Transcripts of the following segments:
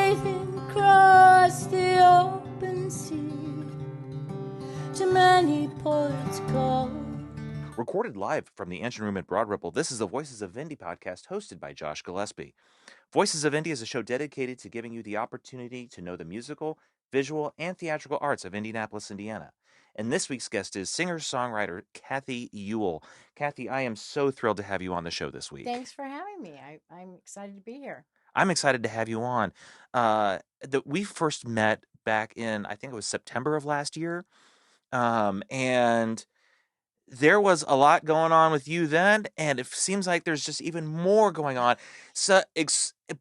sailing across the open sea to many ports called. Recorded live from the Engine Room at Broad Ripple, this is the Voices of Indy podcast hosted by Josh Gillespie. Voices of Indy is a show dedicated to giving you the opportunity to know the musical, visual, and theatrical arts of Indianapolis, Indiana. And this week's guest is singer-songwriter Kathy Yuhl. Kathy, I am so thrilled to have you on the show this week. Thanks for having me. I'm excited to be here. I'm excited to have you on. We first met back in, I think it was September of last year, and there was a lot going on with you then, and it seems like there's just even more going on.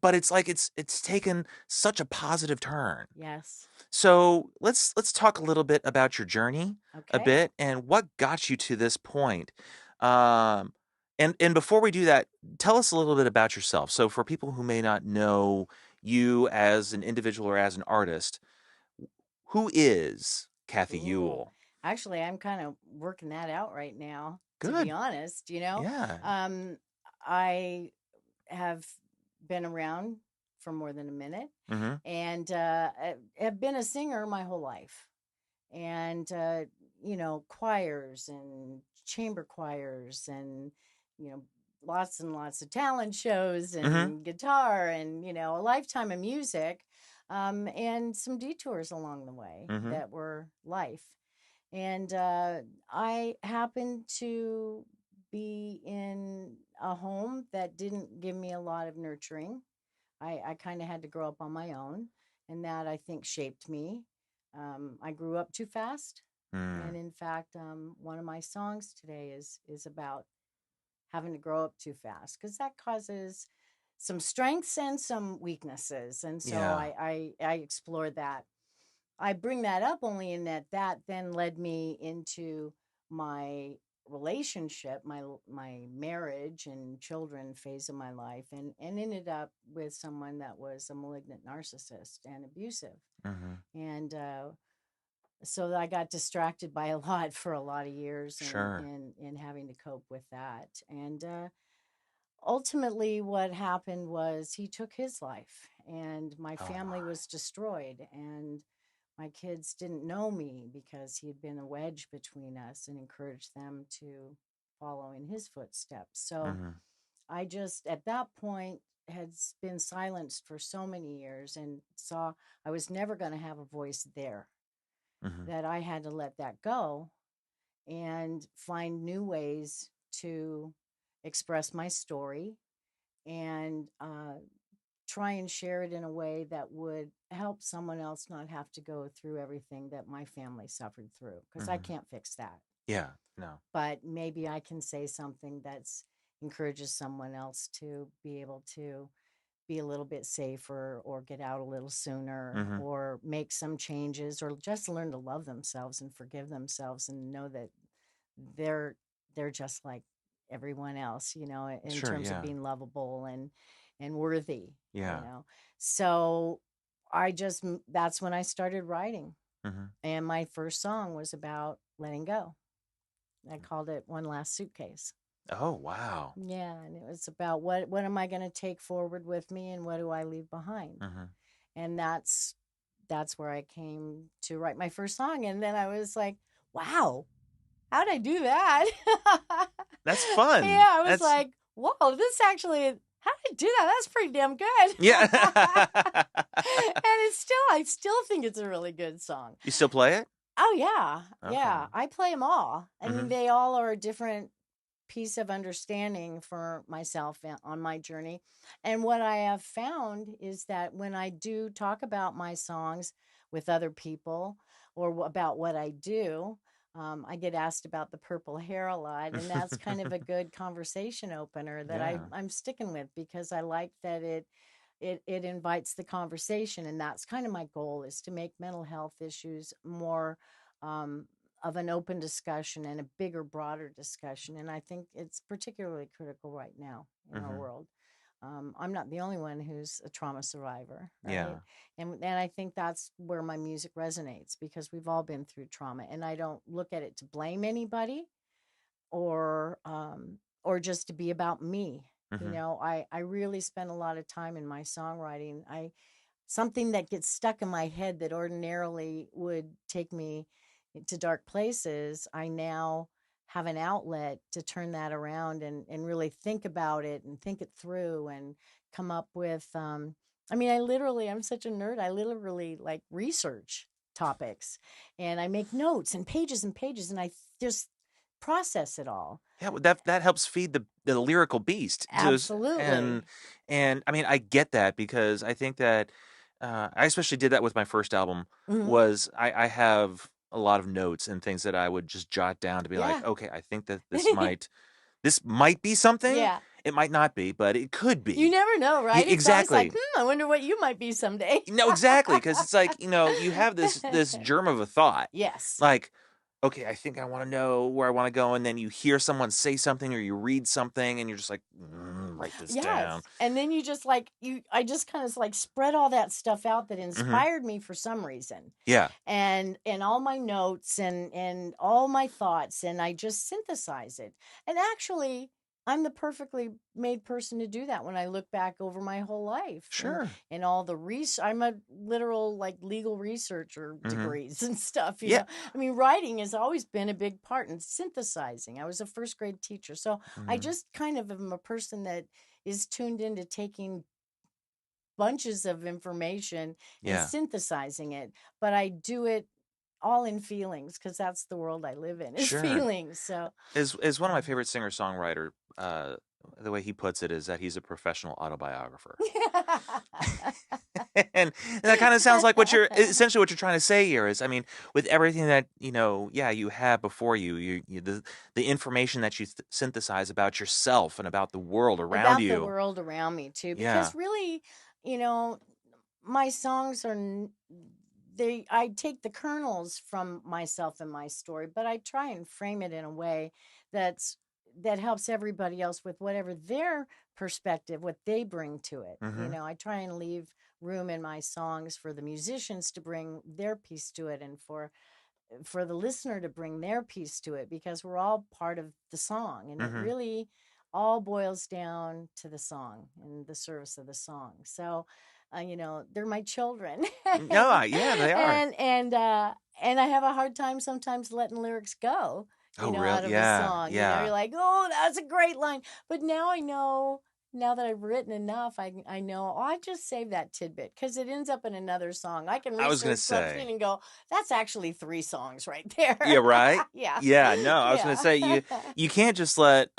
But it's like it's taken such a positive turn. Yes. So let's talk a little bit about your journey a Okay. bit and what got you to this point. And before we do that, tell us a little bit about yourself. So for people who may not know you as an individual or as an artist, who is Kathy Ooh. Yuhl? Actually, I'm kind of working that out right now, to Good. be honest, Yeah. I have been around for more than a minute Mm-hmm. and have been a singer my whole life. And, choirs and chamber choirs and, lots and lots of talent shows and Mm-hmm. guitar and, a lifetime of music and some detours along the way Mm-hmm. that were life. And I happened to be in a home that didn't give me a lot of nurturing. I kind of had to grow up on my own, and that I think shaped me. I grew up too fast, and in fact, one of my songs today is about having to grow up too fast because that causes some strengths and some weaknesses, and so Yeah. I explore that. I bring that up only in that then led me into my relationship, my marriage and children phase of my life, and ended up with someone that was a malignant narcissist and abusive. Mm-hmm. And so I got distracted by a lot for a lot of years Sure. in having to cope with that. And ultimately what happened was he took his life and my Oh family my. was destroyed, and my kids didn't know me because he had been a wedge between us and encouraged them to follow in his footsteps. So Mm-hmm. I just, at that point, had been silenced for so many years and saw I was never going to have a voice there, Mm-hmm. that I had to let that go and find new ways to express my story and try and share it in a way that would help someone else not have to go through everything that my family suffered through, because I Mm-hmm. can't fix that. Yeah. No. But maybe I can say something that's encourages someone else to be able to be a little bit safer or get out a little sooner Mm-hmm. or make some changes or just learn to love themselves and forgive themselves and know that they're they're just like everyone else, in Sure. terms of Yeah. being lovable and worthy, Yeah. So that's when I started writing, Mm-hmm. and my first song was about letting go. I called it One Last Suitcase. Oh wow. Yeah, and it was about what am I going to take forward with me and what do I leave behind. Mm-hmm. And that's where I came to write my first song, and then I was like, wow, how'd I do that? That's fun. Yeah, I was That's like, whoa, this actually, how did I do that? That's pretty damn good. yeah. And I still think it's a really good song. You still play it? Oh yeah. Okay. Yeah. I play them all. I mean, Mm-hmm. they all are a different piece of understanding for myself on my journey. And what I have found is that when I do talk about my songs with other people or about what I do, I get asked about the purple hair a lot, and that's kind of a good conversation opener that Yeah. I'm sticking with because I like that it invites the conversation, and that's kind of my goal, is to make mental health issues more um, of an open discussion and a bigger, broader discussion. And I think it's particularly critical right now in our Mm-hmm. world. I'm not the only one who's a trauma survivor, right? Yeah. And I think that's where my music resonates, because we've all been through trauma, and I don't look at it to blame anybody or just to be about me. Mm-hmm. I really spend a lot of time in my songwriting. something that gets stuck in my head that ordinarily would take me to dark places, I now have an outlet to turn that around and really think about it and think it through and come up with I mean, I'm such a nerd. I literally like research topics and I make notes and pages and I just process it all. Yeah, well, that helps feed the lyrical beast. Just Absolutely. and I mean, I get that because I think that I especially did that with my first album. Hmm. Was I have a lot of notes and things that I would just jot down to be like, Yeah. okay, I think that this might be something. Yeah. It might not be, but it could You be. never know, right? It's always like, Exactly. I wonder what you might be someday. No, exactly, because it's like, you have this germ of a thought. Yes. Like, okay, I think I want to know where I want to go, and then you hear someone say something or you read something, and you're just like, write this down. Yes. And then you just like I just kind of like spread all that stuff out that Hmm. inspired me for some reason. Yeah, And all my notes and all my thoughts and I just synthesize it. And actually I'm the perfectly made person to do that when I look back over my whole life sure. and all the research. I'm a literal like legal researcher Hmm. degrees and stuff, you Yeah. know. I mean, writing has always been a big part in synthesizing. I was a first grade teacher. So I Hmm. just kind of am a person that is tuned into taking bunches of information and Yeah, synthesizing it, but I do it all in feelings because that's the world I live in is sure. feelings. So, Is one of my favorite singer songwriter. The way he puts it is that he's a professional autobiographer. And that kind of sounds like what you're essentially what you're trying to say here is, I mean, with everything that yeah, you have before you, the information that you synthesize about yourself and about the world around about the you. world around me too, Yeah. because really, you know, my songs they I take the kernels from myself and my story, but I try and frame it in a way that's that helps everybody else with whatever their perspective, what they bring to it. You Hmm. know, I try and leave room in my songs for the musicians to bring their piece to it and for the listener to bring their piece to it because we're all part of the song and it Hmm. really all boils down to the song and the service of the song. So you know, they're my children. No, yeah, they are. And I have a hard time sometimes letting lyrics go, you Oh, know, real? out of a Yeah, song. You know, you're yeah. like, oh, that's a great line. But now I know, now that I've written enough, I know, oh, I just saved that tidbit because it ends up in another song. I can I was gonna research something say. and go, that's actually three songs right Yeah, there. right? Yeah. Yeah, no, I was gonna Yeah. say you can't just let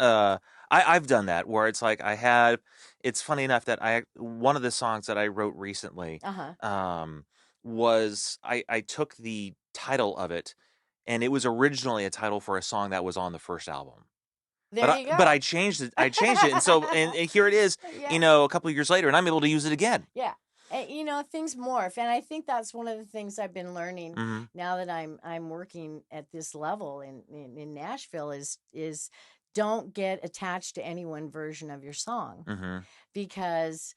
I've done that where it's like it's funny enough that I one of the songs that I wrote recently Uh-huh. um was I took the title of it and it was originally a title for a song that was on the first album. There you But go. I changed it and so and here it is, Yeah. a couple of years later and I'm able to use it again. Yeah. And, you know, things morph, and I think that's one of the things I've been learning Mhm. now that I'm working at this level in Nashville is don't get attached to any one version of your song Mhm. because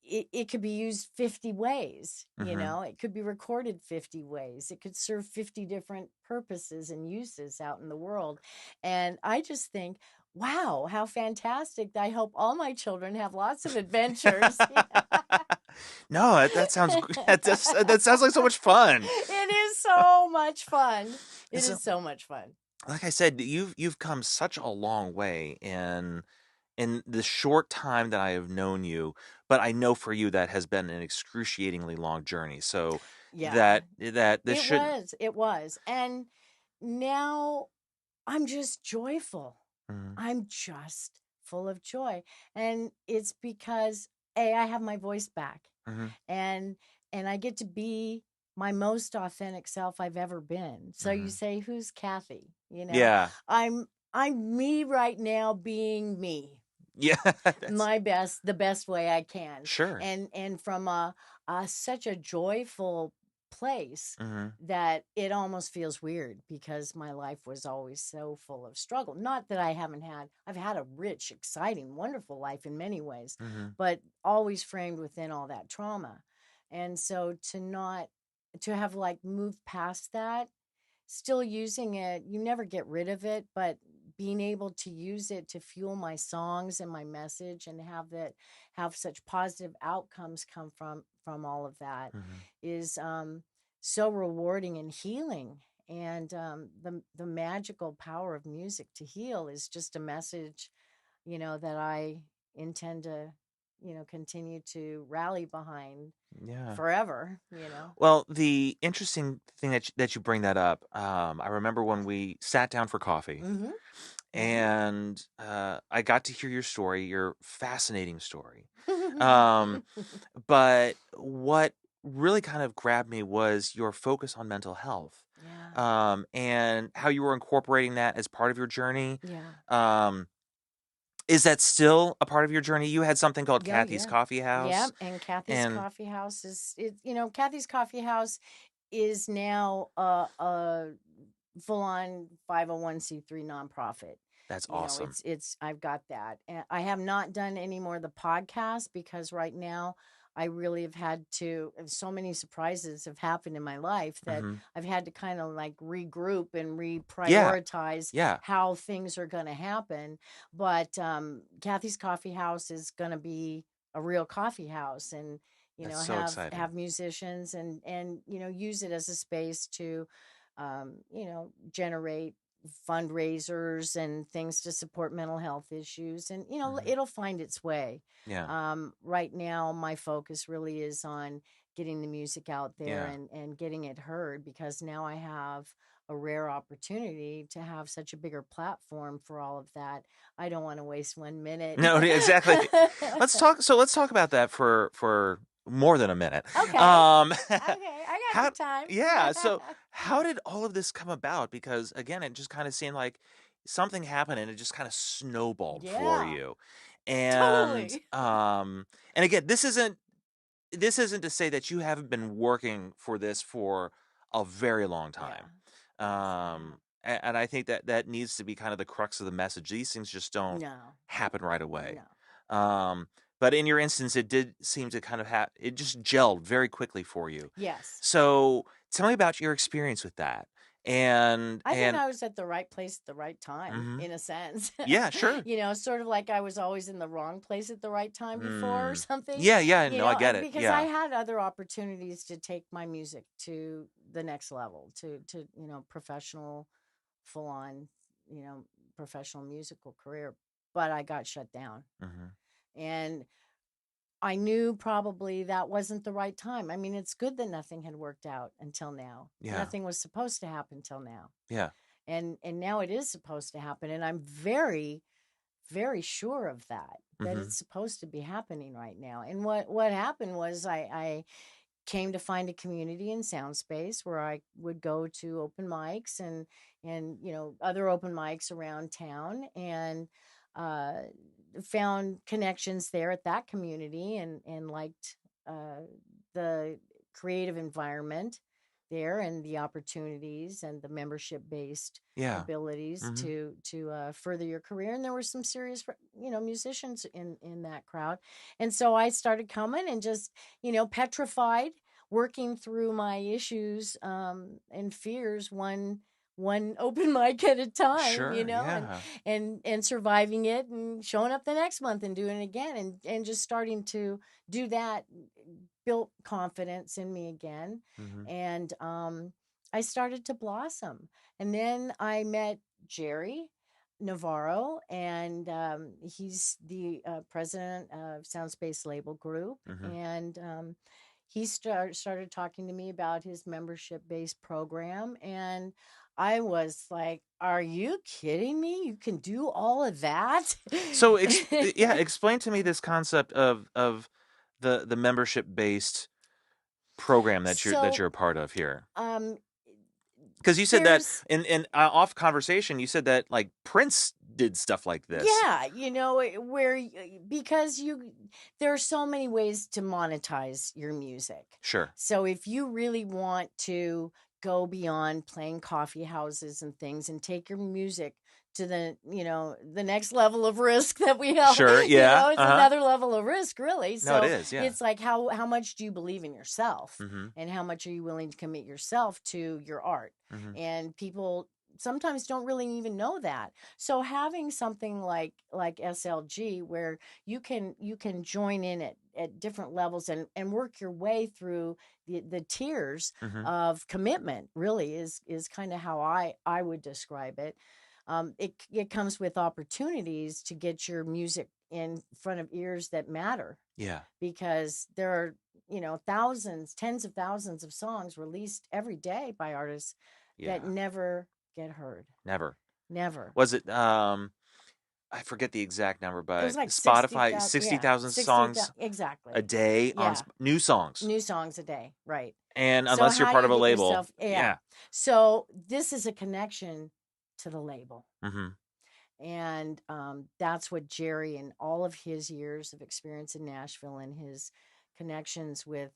it could be used 50 ways. You Mhm. know, it could be recorded 50 ways, it could serve 50 different purposes and uses out in the world. And I just think, wow, how fantastic. I hope all my children have lots of adventures. No, that sounds that sounds like so much fun. It is so much fun. And It so, is so much fun. like I said, you've come such a long way in the short time that I have known you, but I know for you that has been an excruciatingly long journey. So Yeah, that this it should. was. It was. And now I'm just joyful. Mhm. I'm just full of joy. And it's because A, I have my voice back Mhm. and and I get to be my most authentic self I've ever been. So you Mhm. say, who's Kathy? You know, Yeah. I'm me right now being me. Yeah. That's My best, the best way I can. sure. And from a such a joyful place Mhm. that it almost feels weird because my life was always so full of struggle. Not that I've had a rich, exciting, wonderful life in many ways, Mhm. but always framed within all that trauma. And so to have like moved past that, still using it, you never get rid of it, but being able to use it to fuel my songs and my message, and have such positive outcomes come from all of that Mm-hmm. is so rewarding and healing. And the magical power of music to heal is just a message, that I intend to, continue to rally behind Yeah. forever. Well, the interesting thing that you bring that up, I remember when we sat down for coffee, Mm-hmm. and I got to hear your story, your fascinating story. Um, Mm-hmm. but what really kind of grabbed me was your focus on mental health, Yeah. and how you were incorporating that as part of your journey. Yeah. Um, is that still a part of your journey? You had something called Yeah, Kathy's yeah. Coffee Yeah, House, and Kathy's and Coffee House Kathy's Coffee House is now a full-on 501c3 nonprofit. that's awesome. It's I've got that. And I have not done any more of the podcast because right now I really have had to, so many surprises have happened in my life that Hmm. I've had to kind of like regroup and Yeah, reprioritize yeah, how things are going to happen. But Kathy's Coffee House is going to be a real coffee house, and that's so have exciting. musicians, and use it as a space to generate fundraisers and things to support mental health issues, and Hmm. it'll find its way. Yeah, Right now my focus really is on getting the music out there, yeah. and getting it heard, because now I have a rare opportunity to have such a bigger platform for all of that. I don't want to waste 1 minute. No, exactly. Let's talk about that for more than a minute. Okay. Um, Okay, I got how? the time. Yeah. So how did all of this come about? Because again, it just kind of seemed like something happened and it just kind of snowballed for Yeah, you. And totally. and again, this isn't to say that you haven't been working for this for a very long Yeah. time. Yes, I have. And I think that needs to be kind of the crux of the message. These things just don't No, happen right away. no. Um, but in your instance, it did seem to kind of it just gelled very quickly for you. Yes. So tell me about your experience with that. And I think and I was at the right place at the right time, mhm. in a sense. Yeah, sure. Sort of like I was always in the wrong place at the right time before, or Mm. something, Yeah, yeah, no, I get it. because I Yeah. had other opportunities to take my music to the next level, to professional, full on, you know, professional musical career, but I got shut down. Hmm. And I knew probably that wasn't the right time. I mean, it's good that nothing had worked out until now. Yeah. Nothing was supposed to happen till now. Yeah. And now it is supposed to happen, and I'm very, very sure of that Hmm. it's supposed to be happening right now. And what happened was I came to find a community in sound space where I would go to open mics, and other open mics around town, and uh found connections there at that community, and liked uh the creative environment there, and the opportunities and the membership based Yeah. abilities Hmm. to further your career. And there were some serious musicians in that crowd, and so I started coming, and just petrified, working through my issues and fears, one open mic at a time, Sure. and Yeah. surviving it, and showing up the next month and doing it again, and just starting to do that built confidence in me again. Hmm. And I started to blossom. And then I met Jerry Navarro, and he's the president of Soundspace Label Group. Hmm. And he started talking to me about his membership based program. And I was like, are you kidding me? You can do all of that? So, yeah, explain to me this concept of the membership based program that you're So, a part of here. um, Because you said that there's in off conversation, you said that like Prince did stuff like this. Yeah, because there are so many ways to monetize your music. Sure. So if you really want to go beyond playing coffee houses and things, and take your music to the next level of risk that we have, Sure. Yeah. it's Uh huh. another level of risk, really. No, it So is. Yeah. it's like, how much do you believe in yourself, Mm-hmm. and how much are you willing to commit yourself to your art? Mm-hmm. And people sometimes don't really even know that. So having something like SLG where you can join in at different levels and work your way through the tiers Mm-hmm. of commitment really is kind of how I would describe it. It comes with opportunities to get your music in front of ears that matter, Yeah. because there are, thousands, tens of thousands of songs released every day by artists that Yeah. never get heard. Never. Never. Was it I forget the exact number, It was but like Spotify 60,000. Yeah, 60,000 songs 60,000. a Exactly. day on Yeah. new songs. New songs a day. Right. And So unless you're how do part you of a get label, yourself? Yeah. yeah. So this is a connection to the label. Mhm. And that's what Jerry, and all of his years of experience in Nashville and his connections with,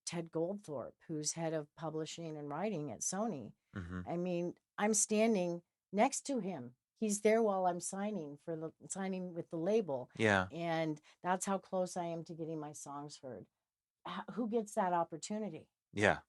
Ted Goldthorpe, who's head of publishing and writing at Sony. Mhm. I mean, I'm standing next to him. He's there while I'm signing with the label. Yeah. And that's how close I am to getting my songs heard. Who gets that opportunity? Yeah.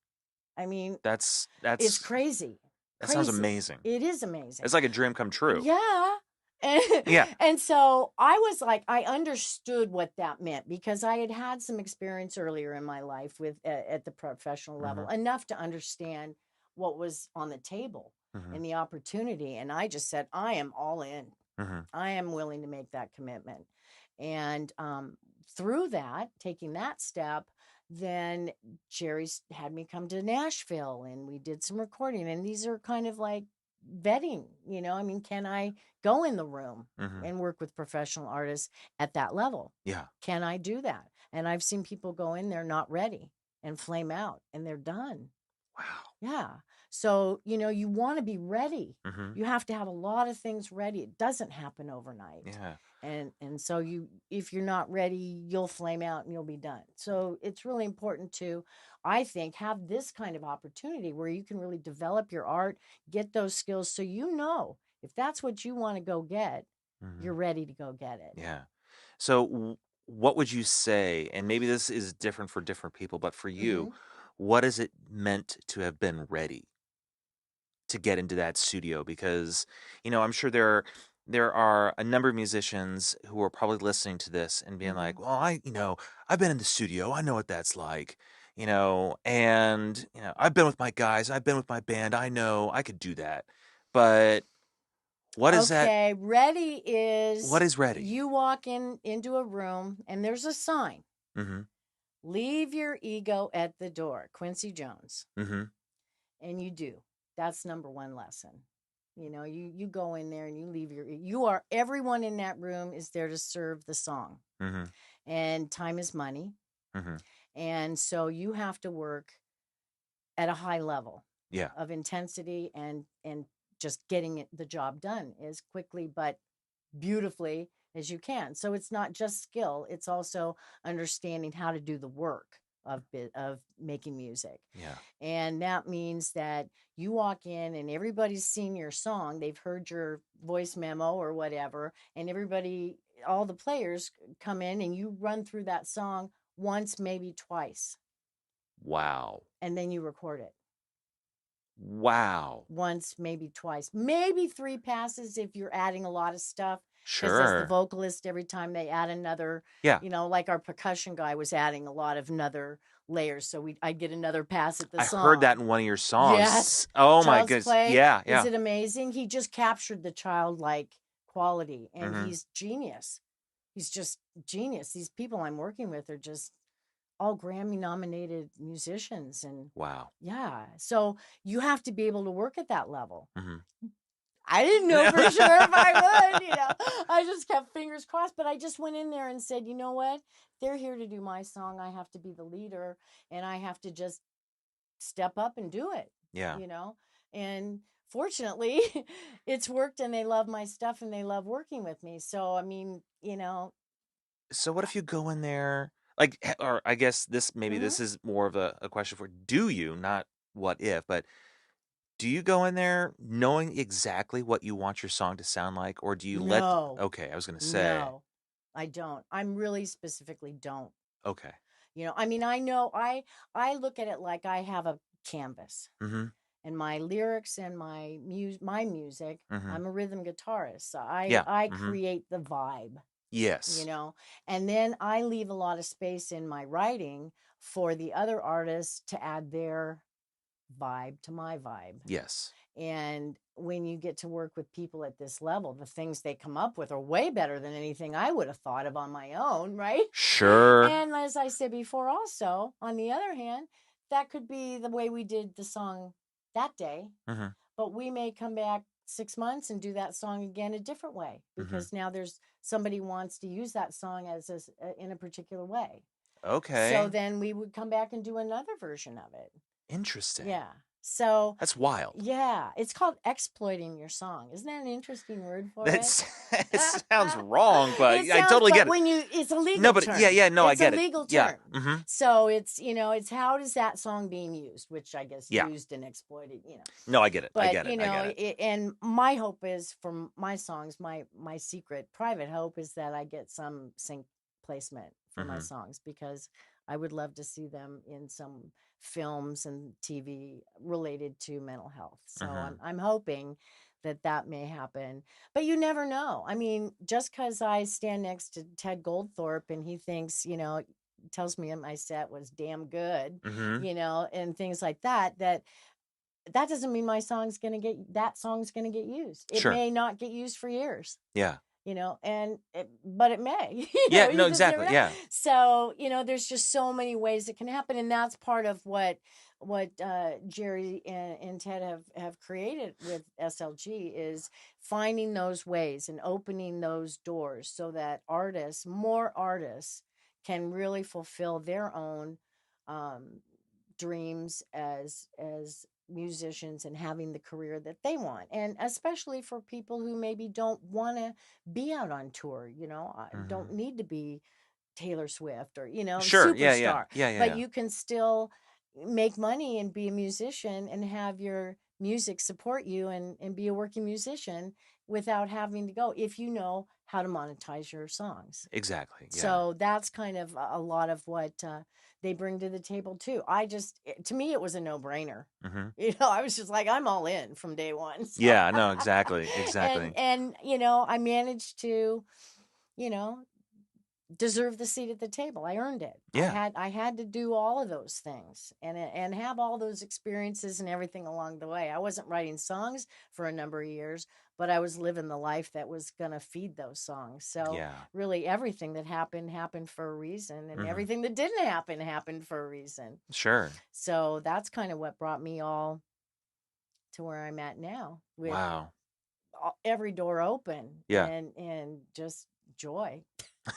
I mean, That's it's that's crazy. that sounds Crazy. amazing. It is It's amazing. like a dream come true. Yeah. And, Yeah. and so I was like, I understood what that meant, because I had had some experience earlier in my life with at the professional level, Mhm. enough to understand what was on the table Mhm. and the opportunity. And I just said, I am all in. Mhm. I am willing to make that commitment. And through that, taking that step, then Jerry's had me come to Nashville and we did some recording. And these are kind of like vetting, I mean, can I go in the room Mhm. and work with professional artists at that level? Yeah. Can I do that? And I've seen people go in there not ready and flame out and they're done. Wow. Yeah. So, you want to be ready. Mhm. You have to have a lot of things ready. It doesn't happen overnight. Yeah. And so if you're not ready, you'll flame out and you'll be done. So it's really important to, I think, have this kind of opportunity where you can really develop your art, get those skills, so if that's what you want to go get, you're Mhm. ready to go get it. Yeah. So what would you say, and maybe this is different for different people, but for you, Hmm. what is it meant to have been ready to get into that studio? Because, I'm sure there are a number of musicians who are probably listening to this and being Hmm. like, "Well, I've been in the studio. I know what that's like." And, I've been with my guys, I've been with my band. I know I could do that. But what is that? Okay, ready What is is ready? you walk into a room and there's a sign. Mhm. Leave your ego at the door, Quincy Jones. Mhm. And you do. That's number one lesson. You go in there and everyone in that room is there to serve the song. Mhm. And time is money. Mhm. And so you have to work at a high level Yeah. of intensity and just getting the job done as quickly but beautifully as you can. So it's not just skill, it's also understanding how to do the work of making music. Yeah. And that means that you walk in and everybody's seen your song, they've heard your voice memo or whatever, and all the players come in and you run through that song once, maybe twice, Wow. and then you record it. Wow. Once, maybe twice, maybe three passes if you're adding a lot of stuff. Because as the Sure. vocalist, every time they add another, Yeah. like our percussion guy was adding a lot of another layers, so I'd get another pass at the I heard song. that in one of your Yes, songs. Oh my Child's goodness. Play. Yeah, Is yeah. it amazing? He just captured the childlike quality, and Mhm. he's genius. He's just genius. These people I'm working with are just all Grammy nominated musicians, and Wow. yeah, so you have to be able to work at that level. Mhm. I didn't know for sure if I would, I just kept fingers crossed, but I just went in there and said, you know what? They're here to do my song. I have to be the leader and I have to just step up and do it, Yeah. you know? And fortunately, it's worked and they love my stuff and they love working with me. So, I mean, So what if you go in there like or I guess mhm. this is more of a question for do you, not what if, but do you go in there knowing exactly what you want your song to sound like, or do you let No, okay, I was gonna say, no, I don't. I'm really specifically don't. okay. I mean, I know I look at it like I have a canvas. Mhm. and my lyrics and my music. Mm-hmm. I'm a rhythm guitarist, so I Yeah. I Mm-hmm. create the vibe, you Yes. know, and then I leave a lot of space in my writing for the other artists to add their vibe to my vibe. Yes. And when you get to work with people at this level, the things they come up with are way better than anything I would have thought of on my own, right? Sure. And as I said before, also, on the other hand, that could be the way we did the song that day, Mm-hmm. but we may come back 6 months and do that song again a different way Mm-hmm. because now there's somebody wants to use that song in a particular way. So Okay. then we would come back and do another version of it. Interesting. Yeah. So, That's wild. yeah, it's called exploiting your song. Isn't that an interesting word for it? That's it sounds wrong, but It I sounds, totally but get it. when it's a No, legal but yeah, term. yeah, no, I It's a get it. legal Yeah. term. Mm-hmm. So it's how does that song being used, which I guess Yeah. used and exploited. No, I get it. I But get it. I get it. and my hope is for my songs, my secret private hope is that I get some sync placement for my Mm-hmm. songs because I would love to see them in some films and TV related to mental health. So Mm-hmm. I'm hoping that may happen. But you never know. I mean, just because I stand next to Ted Goldthorpe and he thinks, tells me my set was damn good, Mm-hmm. and things like that doesn't mean that song's going to get used. It Sure. may not get used for years, Yeah. but it may. Yeah. You No. just never Exactly. know. Yeah. So there's just so many ways it can happen, and that's part of what Jerry and Ted have created with SLG is finding those ways and opening those doors so that more artists, can really fulfill their own um, dreams as musicians and having the career that they want, and especially for people who maybe don't want to be out on tour, Mm-hmm. don't need to be Taylor Swift or Sure. Yeah. Yeah. superstar, Yeah. Yeah. but Yeah. you can still make money and be a musician and have your music support you and be a working musician without having to go, if you know how to monetize your songs. Exactly. Yeah. So that's kind of a lot of what they bring to the table too. To me, it was a no-brainer. Mm-hmm. I was just like, I'm all in from day one. So, Yeah. No. Exactly. and Exactly. and I managed to, you know, deserve the seat at the table. I earned it. Yeah. I had to do all of those things and have all those experiences and everything along the way. I wasn't writing songs for a number of years, but I was living the life that was going to feed those songs. So Yeah. really everything that happened for a reason, and Mm-hmm. everything that didn't happen happened for a reason. Sure. So that's kind of what brought me all to where I'm at now, with Wow. every door open Yeah. and just joy.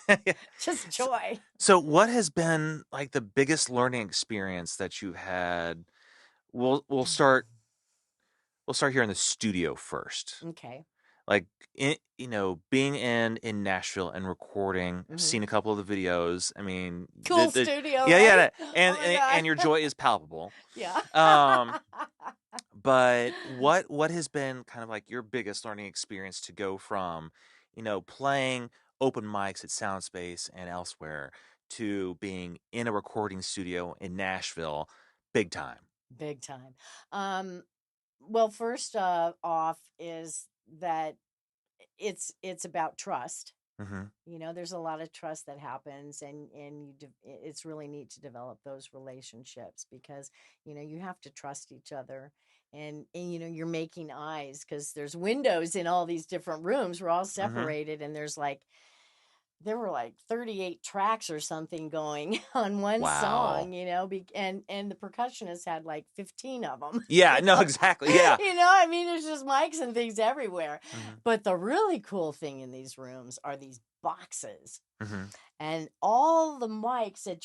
Yeah. Just So, joy. so, what has been like the biggest learning experience that you've had? We'll start. We'll start here in the studio first. Okay. Like, being in Nashville and recording. I've Hmm. seen a couple of the videos. I mean, Cool studio, yeah, right? yeah, Oh my and your god. joy is palpable. Yeah. Um, but what has been kind of like your biggest learning experience to go from, playing open mics at Soundspace and elsewhere to being in a recording studio in Nashville, big time. Big time. Um, well, first off is that it's about trust. Mm-hmm. There's a lot of trust that happens, and it's really neat to develop those relationships because you have to trust each other, and you're making eyes because there's windows in all these different rooms. We're all Mm-hmm. separated, and there were like 38 tracks or something going on one Wow. song, and the percussionist had like 15 of them. Yeah. No. Exactly. Yeah. I mean, there's just mics and things everywhere. Mm-hmm. But the really cool thing in these rooms are these boxes, Mm-hmm. and all the mics at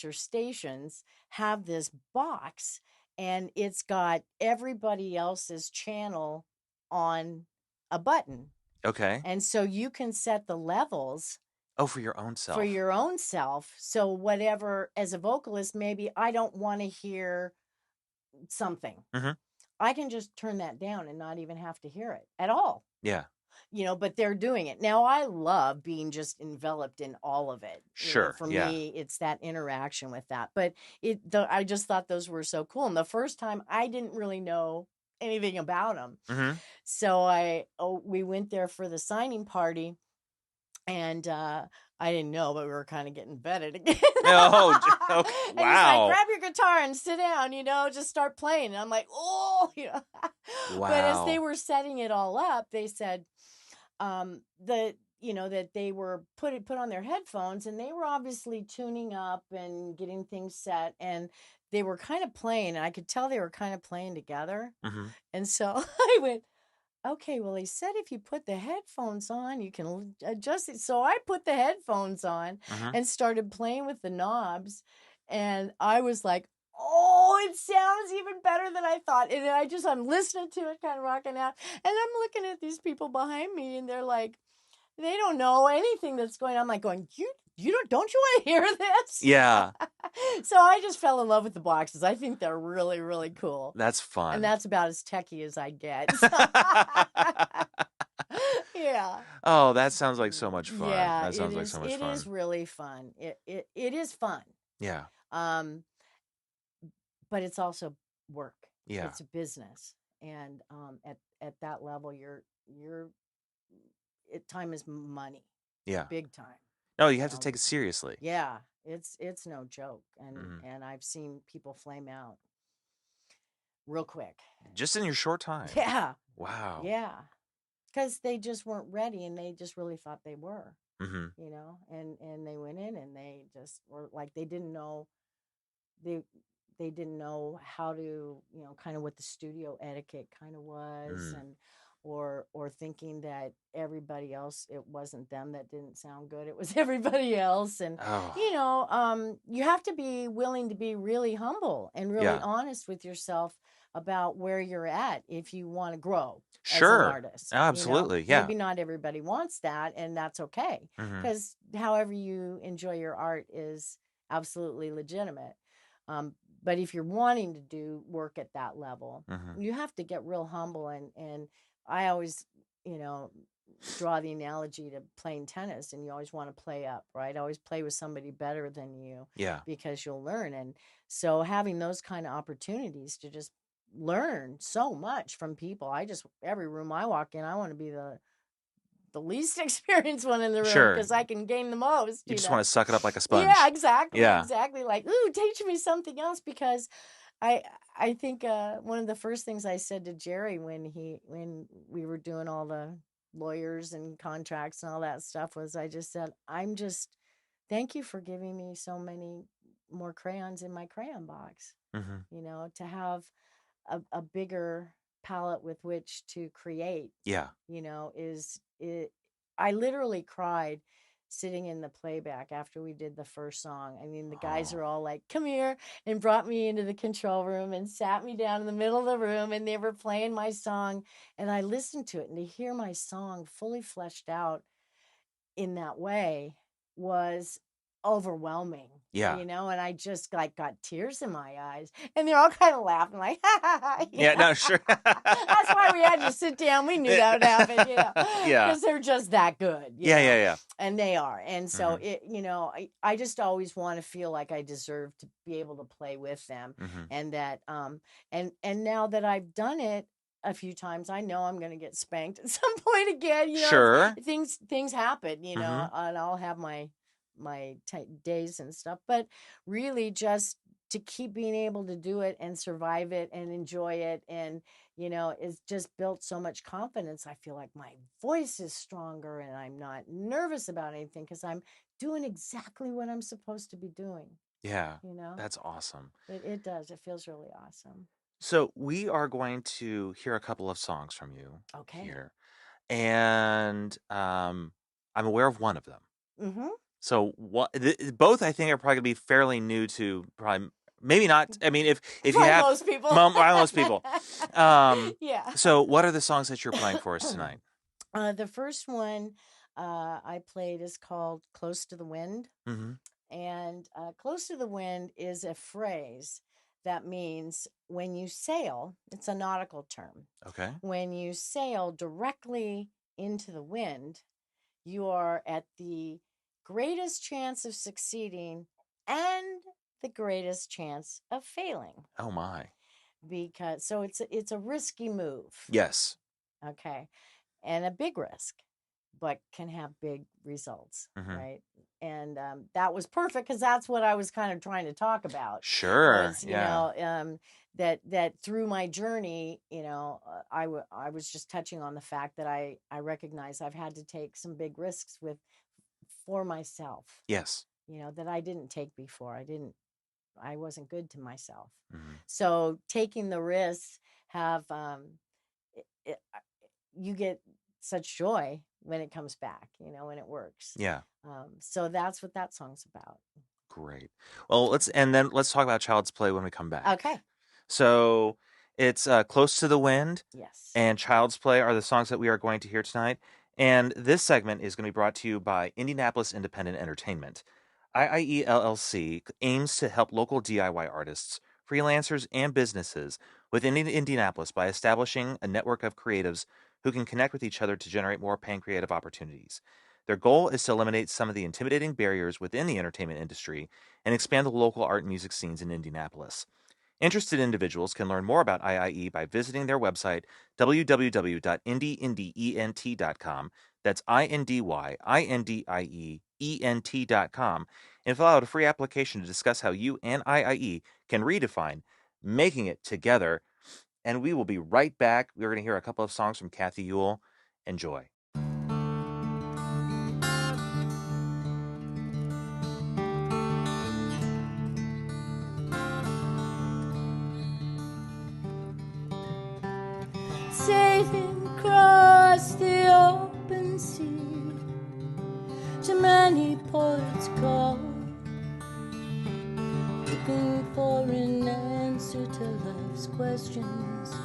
your stations have this box, and it's got everybody else's channel on a button, Okay. and so you can set the levels Oh, for your own for self. your own self. So whatever, as a vocalist, maybe I don't want to hear something. Mm-hmm. I can just turn that down and not even have to hear it at all. Yeah. but they're doing it. Now, I love being just enveloped in all of it. Sure. For Yeah. me, it's that interaction with that. But I just thought those were so cool. And the first time I didn't really know anything about them. Mm-hmm. So we went there for the signing party, and I didn't know, but we were kind of getting vetted again. Oh, okay. And he's like, Wow. grab your guitar and sit down, just start playing. And I'm like, oh, But as they Wow. were setting it all up, they said that they were put on their headphones, and they were obviously tuning up and getting things set, and they were kind of playing, and I could tell they were kind of playing together. Mm-hmm. And so I went, okay, well, he said if you put the headphones on, you can adjust it. So I put the headphones on Mm-hmm. and started playing with the knobs. And I was like, oh, it sounds even better than I thought. And I'm listening to it, kind of rocking out. And I'm looking at these people behind me, and they're like, they don't know anything that's going on. I'm like going, don't you want to hear this? Yeah. So I just fell in love with the boxes. I think they're really, really cool. That's And fun. that's about as techie as I get. Yeah. Oh, that sounds like so much fun. Yeah, That it sounds like so is. much It is fun. really fun. It is fun. Yeah. Um, but it's also work. Yeah. It's a business. And at that level, time is money. Yeah. Big time. No, you have to take it seriously. Yeah, it's no joke. And Mm-hmm. and I've seen people flame out real quick. Just in your short time. Yeah. Wow. Yeah. Because they just weren't ready, and they just really thought they were, Mm-hmm. and they went in, and they just were like, they didn't know, they they didn't know how to, kind of what the studio etiquette kind of was, Mm. and or thinking that everybody else, it wasn't them that didn't sound good, it was everybody else. And Oh. you have to be willing to be really humble and really Yeah. honest with yourself about where you're at if you want to grow as an Sure. artist. Absolutely. Yeah. Maybe not everybody wants that, and that's okay, Mm-hmm. because however you enjoy your art is absolutely legitimate. um, but if you're wanting to do work at that level, Mm-hmm. you have to get real humble. And I always, you know, draw the analogy to playing tennis, and you always want to play up, right? Always play with somebody better than you, Yeah. because you'll learn. And so having those kind of opportunities to just learn so much from people. Every room I walk in, I want to be the least experienced one in the room, Sure. because I can gain the most, You just want to suck it up like a Yeah, sponge. exactly, Yeah. exactly. Like, ooh, teach me something else, because I I think one of the first things I said to Jerry when we were doing all the lawyers and contracts and all that stuff was, I just said, thank you for giving me so many more crayons in my crayon box. Mm-hmm. To have a bigger palette with which to create, Yeah. is it. I literally cried sitting in the playback after we did the first song. I mean, the guys Oh. are all like, come here, and brought me into the control room and sat me down in the middle of the room, and they were playing my song, and I listened to it, and to hear my song fully fleshed out in that way was overwhelming. Yeah. And I just like got tears in my eyes, and they're all kind of laughing like, ha ha ha. Yeah. No. Sure. That's why we had to sit down. We knew that would happen, Yeah. because they're just that good, Yeah. Yeah. Yeah. and they are. And so Mm-hmm. I just always want to feel like I deserve to be able to play with them. Mm-hmm. And that, and now that I've done it a few times, I know I'm going to get spanked at some point again. Sure. Things happen, Mm-hmm. and I'll have my days and stuff, but really just to keep being able to do it and survive it and enjoy it, and it's just built so much confidence. I feel like my voice is stronger, and I'm not nervous about anything, because I'm doing exactly what I'm supposed to be doing. Yeah. you know That's awesome. it does. It feels really awesome. So we are going to hear a couple of songs from you Okay. here, and I'm aware of one of them. Mm-hmm. So both I think are probably gonna be fairly new to probably maybe not. I mean, if you Probably have most people. most people. Yeah. So what are the songs that you're playing for us tonight? The first one I played is called "Close to the Wind." Mm-hmm. And "close to the wind" is a phrase that means when you sail, it's a nautical term. Okay. When you sail directly into the wind, you are at the greatest chance of succeeding and the greatest chance of failing. Oh my. Because so it's a risky move. Yes. Okay. And a big risk, but can have big results, Mm-hmm. right? And that was perfect because that's what I was kind of trying to talk about. Sure. Was Yeah. that through my journey, I was just touching on the fact that I recognize I've had to take some big risks for myself. Yes. That I didn't take before. I wasn't good to myself. Mm-hmm. So taking the risks have it, you get such joy when it comes back, when it works. Yeah. So that's what that song's about. Great. Well, let's talk about Child's Play when we come back. Okay. So it's Close to the Wind Yes. and Child's Play are the songs that we are going to hear tonight. And this segment is going to be brought to you by Indianapolis Independent Entertainment. IIE LLC aims to help local DIY artists, freelancers, and businesses within Indianapolis by establishing a network of creatives who can connect with each other to generate more paying creative opportunities. Their goal is to eliminate some of the intimidating barriers within the entertainment industry and expand the local art and music scenes in Indianapolis. Interested individuals can learn more about IIE by visiting their website, www.indyent.com. That's INDYINDIEENT.com, and fill out a free application to discuss how you and IIE can redefine making it together. And we will be right back. We're going to hear a couple of songs from Kathy Yuhl. Enjoy. Sailing across the open sea, to many ports call, looking for an answer to life's questions,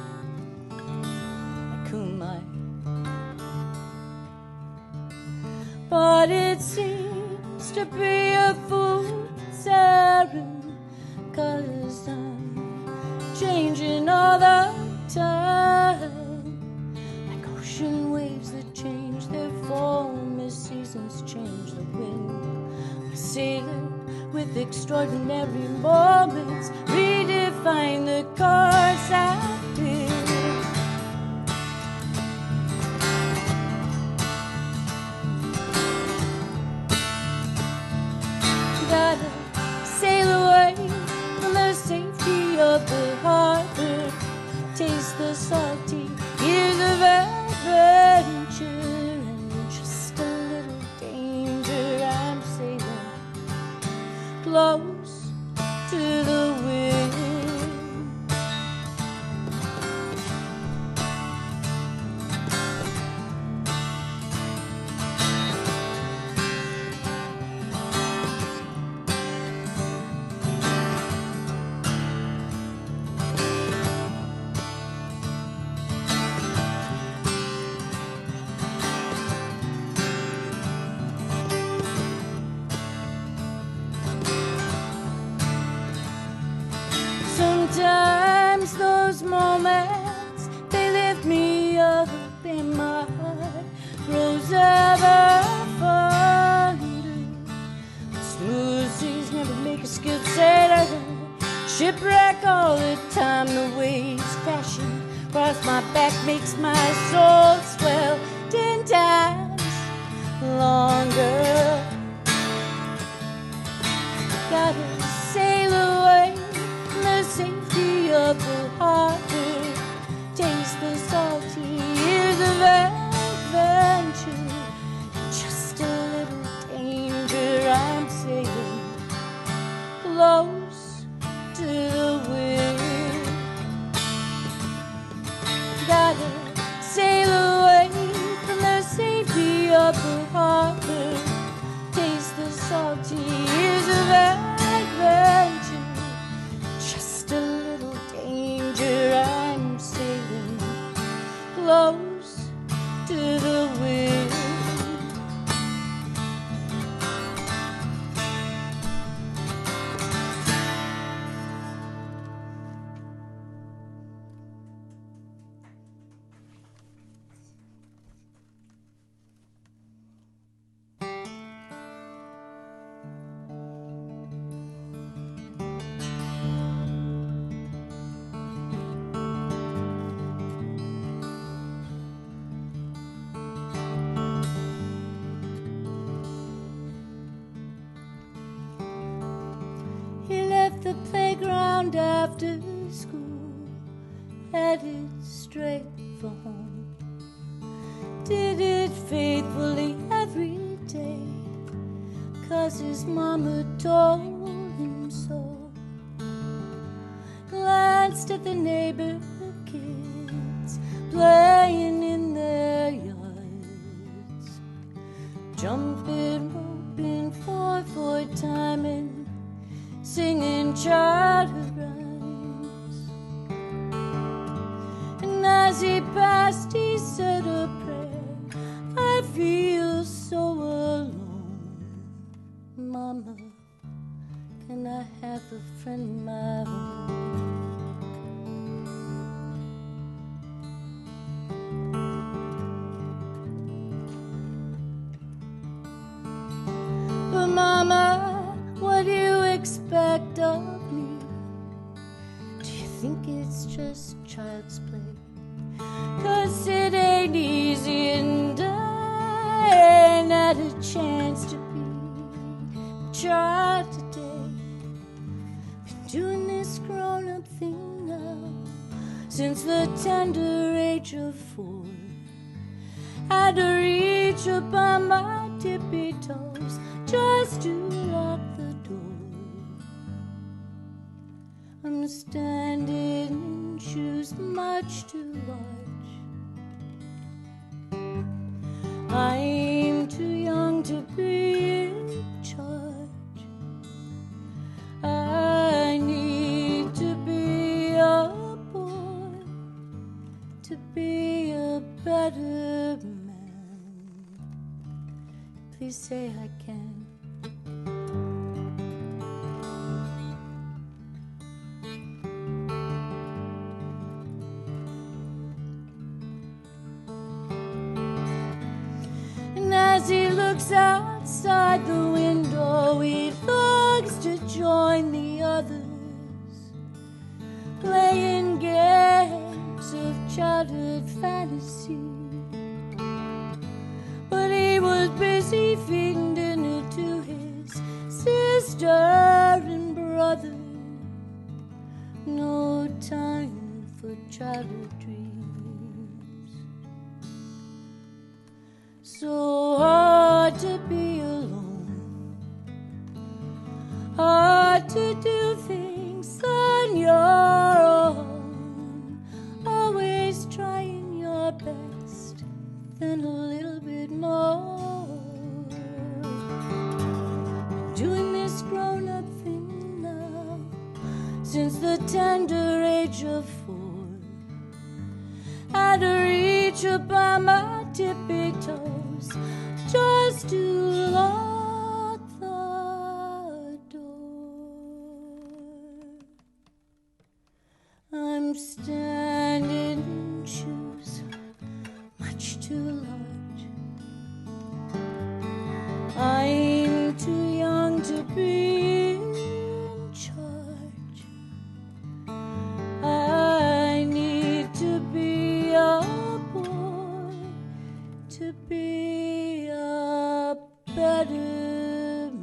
like who am I? But it seems to be a fool's errand, 'cause I'm changing all the time, like ocean waves that change their form as seasons change the wind. We sail with extraordinary moments, redefine the course I've been. Gotta sail away from the safety of the harbor, taste the salty years of adventure, and just a little danger. I'm sailing close to the wind. Sometimes those moments, they lift me up and my heart grows ever fonder. Smooth seas never make a skilled sailor, shipwreck all the time. The waves crashing across my back makes my soul swell 10 times longer. Gotta sail away from the safety of the harbor, taste the salty years of adventure, just a little danger. I'm sailing close to the wind. Gotta sail away from the safety of the harbor, taste the salty years of adventure, just a little danger. I'm sailing close left the playground after school, headed straight for home. Did it faithfully every day, 'cause his mama told him so. Glanced at the neighbor kids playing in their yards, jumping, roping, 4/4 timing, singing childhood rhymes. And as he passed, he said a prayer. I feel so alone. Mama, can I have a friend of my own? But Mama, what do you expect of me? Do you think it's just child's play? 'Cause it ain't easy, and I ain't had a chance to be a child today. Been doing this grown-up thing now since the tender age of 4. Had to reach up on my tippy toes just to lock the door. I'm standing in shoes much too large. I'm too young to be in charge. I need to be a boy to be a better man. Please say I can. And as he looks outside the window, he longs to join the others, playing games of childhood fantasy. But he was busy feeding dinner to his sister and brother. No time for childhood dreams. So hard to be alone, hard to do things on your own, always trying your best, then a little bit more. Doing this grown-up thing now since the tender age of 4. Had to reach up on my tippy toes just to lock the door. I'm standing in shoes much too large. I'm too young to be in charge. I need to be a boy to be a better man.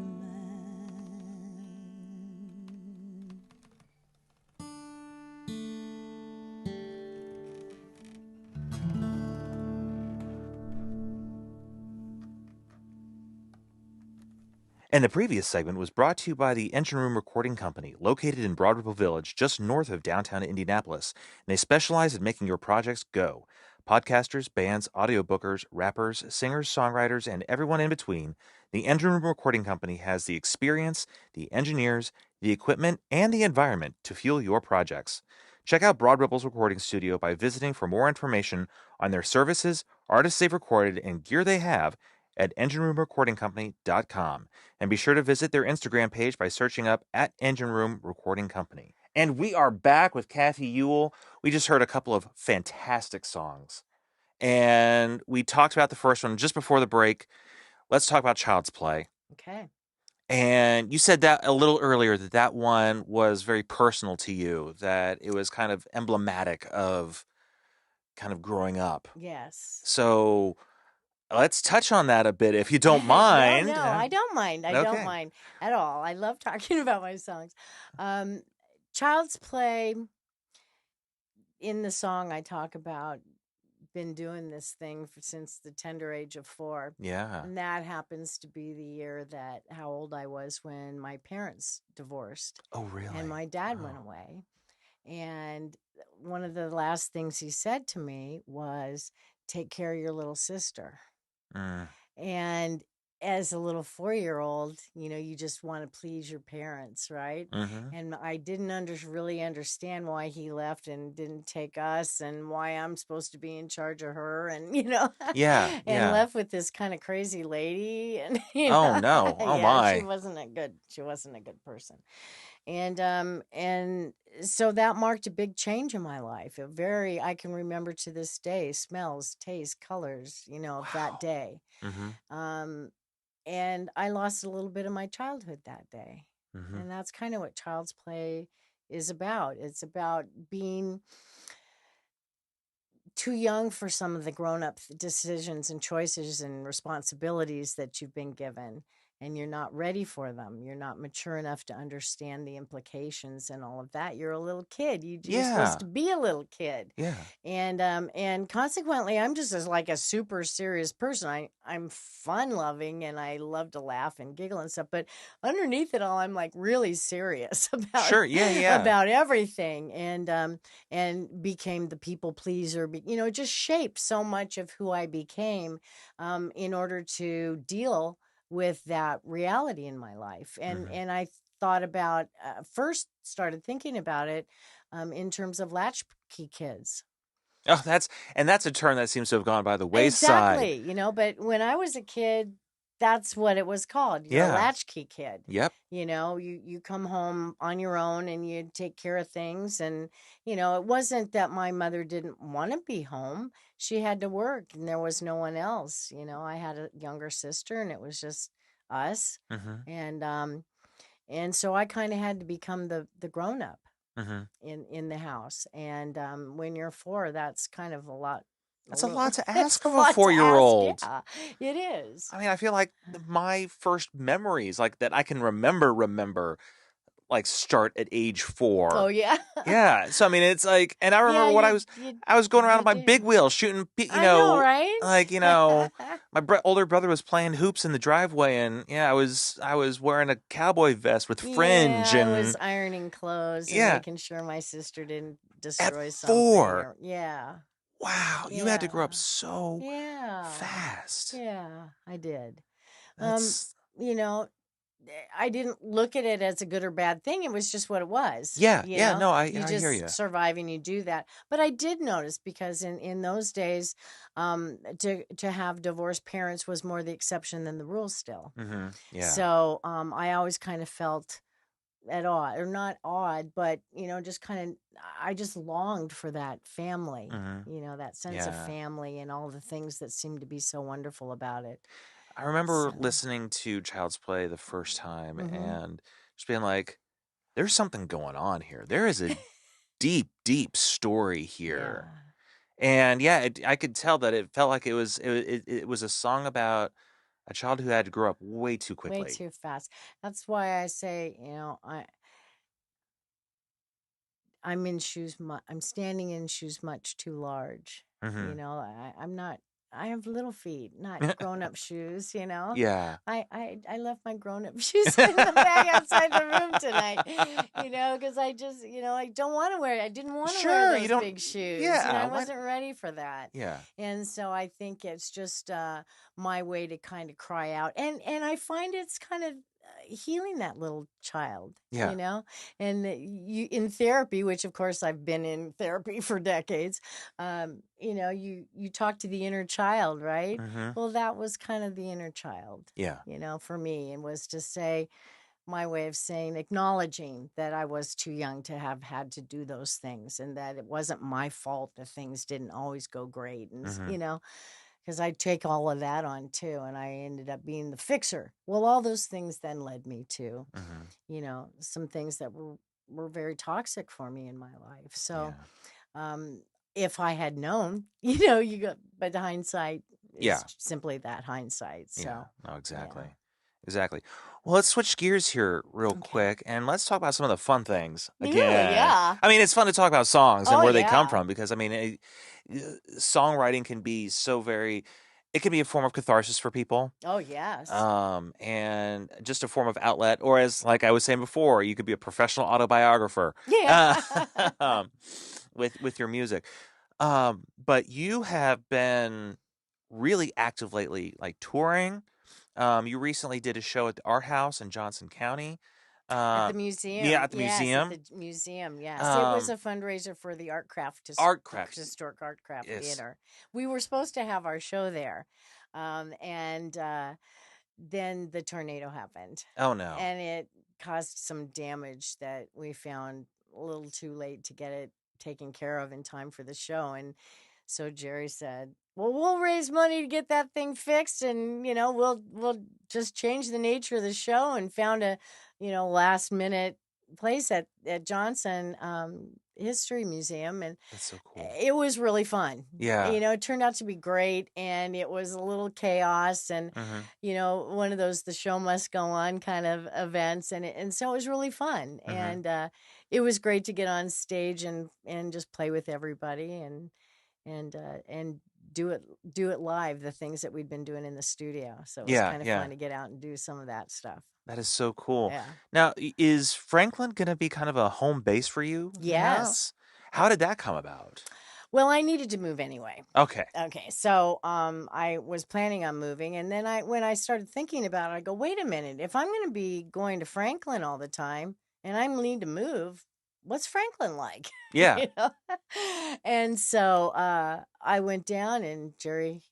And the previous segment was brought to you by the Engine Room Recording Company, located in Broad Ripple Village, just north of downtown Indianapolis. And they specialize in making your projects go. Podcasters, bands, audiobookers, rappers, singers, songwriters, and everyone in between, the Engine Room Recording Company has the experience, the engineers, the equipment, and the environment to fuel your projects. Check out Broad Ripple's recording studio by visiting for more information on their services, artists they've recorded, and gear they have at engineroomrecordingcompany.com. And be sure to visit their Instagram page by searching up at Engine Room Recording Company. And we are back with Kathy Yuhl. We just heard a couple of fantastic songs. And we talked about the first one just before the break. Let's talk about Child's Play. Okay. And you said that a little earlier that that one was very personal to you, that it was kind of emblematic of kind of growing up. Yes. So Let's touch on that a bit if you don't No, mind. no, I don't mind. I don't Okay. mind at all. I love talking about my songs. Um, Child's Play, in the song I talk about, been doing this thing since the tender age of 4. Yeah. And that happens to be the year that how old I was when my parents divorced Oh, and really? my dad went Oh. away. And one of the last things he said to me was, "Take care of your little sister." Mm. And as a little 4-year-old, you just want to please your parents, right? Mm-hmm. And I didn't really understand why he left and didn't take us, and why I'm supposed to be in charge of her, and Yeah. and Yeah. left with this kind of crazy lady, and Oh, no. Oh, yeah, my. she wasn't a good person. And so that marked a big change in my life. I can remember to this day smells, tastes, colors, of that Wow. day. Mm-hmm. um, and I lost a little bit of my childhood that day. Mm-hmm. And that's kind of what Child's Play is about. It's about being too young for some of the grown-up decisions and choices and responsibilities that you've been given, and you're not ready for them. You're not mature enough to understand the implications and all of that. You're a little kid. You're supposed Yeah. to be a little kid. Yeah. And consequently, I'm just like a super serious person. I'm fun loving, and I love to laugh and giggle and stuff, but underneath it all, I'm like really serious about Sure. Yeah. Yeah. about everything. And became the people pleaser. It just shaped so much of who I became, in order to deal with that reality in my life. And Mm-hmm. and I thought about, first started thinking about it, in terms of latchkey kids. Oh, that's a term that seems to have gone by the wayside. Exactly, but when I was a kid, that's what it was called. You're a Yeah. latchkey kid. Yep. You come home on your own and you take care of things. And it wasn't that my mother didn't want to be home. She had to work and there was no one else. I had a younger sister and it was just us. Mm-hmm. And so I kind of had to become the grown up Mm-hmm. in the house. And when you're 4, that's kind of a That's a little lot to it's ask a of a lot to ask. 4-year-old. Yeah, it is. I mean, I feel like my first memories, like that I can remember, like start at age Oh 4. yeah. Yeah. So I mean, it's like, and I Yeah, remember what I was going around you with my big do. wheel shooting, I know, right? like my older brother was playing hoops in the driveway, and yeah, I was wearing a cowboy vest with fringe, Yeah, I was and ironing clothes and yeah, making sure my sister didn't at destroy something, 4. or yeah. Wow, you had to grow up Yeah. so Yeah. fast. Yeah, I did. Um, That's you know, I didn't look at it as a good or bad thing. It was just what it was. yeah, yeah. No, You I hear just you. survive and you do that. But I did notice, because in those days, to have divorced parents was more the exception than the rule still. Mm-hmm. Yeah. So I always kind of felt at odd, or not odd, but just kind of, I just longed for that family. Mm-hmm. That sense of Yeah. family and all the things that seem to be so wonderful about it. I remember So. listening to Child's Play the first time Hmm. and just being like, there's something going on here. There is a deep, deep story Yeah. here. And yeah, I could tell that it felt like it was a song about a child who had to grow up way too Way quickly. too fast. That's why I say, I'm standing in shoes much too large. Mm-hmm. I'm not. I have little feet, not grown up shoes. Yeah. I left my grown up shoes in the bag outside the room tonight. Because I just, I don't want to wear. I didn't want to wear Sure, you those don't. big shoes. Yeah. I What? wasn't ready for that. Yeah. And so I think it's just my way to kind of cry out, and I find it's kind of healing that little child. Yeah. And you in therapy, which of course I've been in therapy for decades. You talk to the inner child, right? Mm-hmm. Well, that was kind of the inner child, Yeah. for me, and was to say, my way of saying, acknowledging that I was too young to have had to do those things, and that it wasn't my fault that things didn't always go great. And Mm-hmm. because I take all of that on too, and I ended up being the fixer. Well, all those things then led me to, Mm-hmm. some things that were very toxic for me in my life. So, Yeah. um, if I had known, but hindsight Yeah. simply that hindsight. Yeah. So, No, yeah. exactly. Exactly. Well, let's switch gears here real Okay. quick and let's talk about some of the fun things Ooh, again. yeah. I mean, it's fun to talk about songs and Oh, where they come yeah. from because, I mean, songwriting can be so very, it can be a form of catharsis for people. Oh, yes. And just a form of outlet, or as like I was saying before, you could be a professional autobiographer, Yeah. uh, um, with your music. But you have been really active lately, like touring. You recently did a show at the Art House in Johnson County. At the Yeah, museum. at the Yes, at museum. the museum. Yes. It was Um, a fundraiser for the Art the craft. Historic Art Craft Yes. Theater. We were supposed to have our show there. And then the tornado happened, Oh no. and it caused some damage that we found a little too late to get it taken care of in time for the show. And so Jerry said, well, we'll raise money to get that thing fixed, and we'll just change the nature of the show, and found a last minute place at Johnson History Museum. And That's so cool. it was really fun. Yeah. It turned out to be great, and it was a little chaos, and Mm-hmm. one of those the show must go on kind of events, and so it was really fun. Mm-hmm. And it was great to get on stage and just play with everybody, and do it live, the things that we'd been doing in the studio. So it was Yeah. kind of Yeah. fun to get out and do some of that stuff. That is so cool. Yeah. Now, is Franklin gonna be kind of a home base for you now? Yes. How did that come about? Well, I needed to move anyway. Okay. Okay, so I was planning on moving, and then when I started thinking about it, I go, wait a minute, if I'm going to be going to Franklin all the time, and I need to move, what's Franklin like? Yeah. you know, and so I went down, and Jerry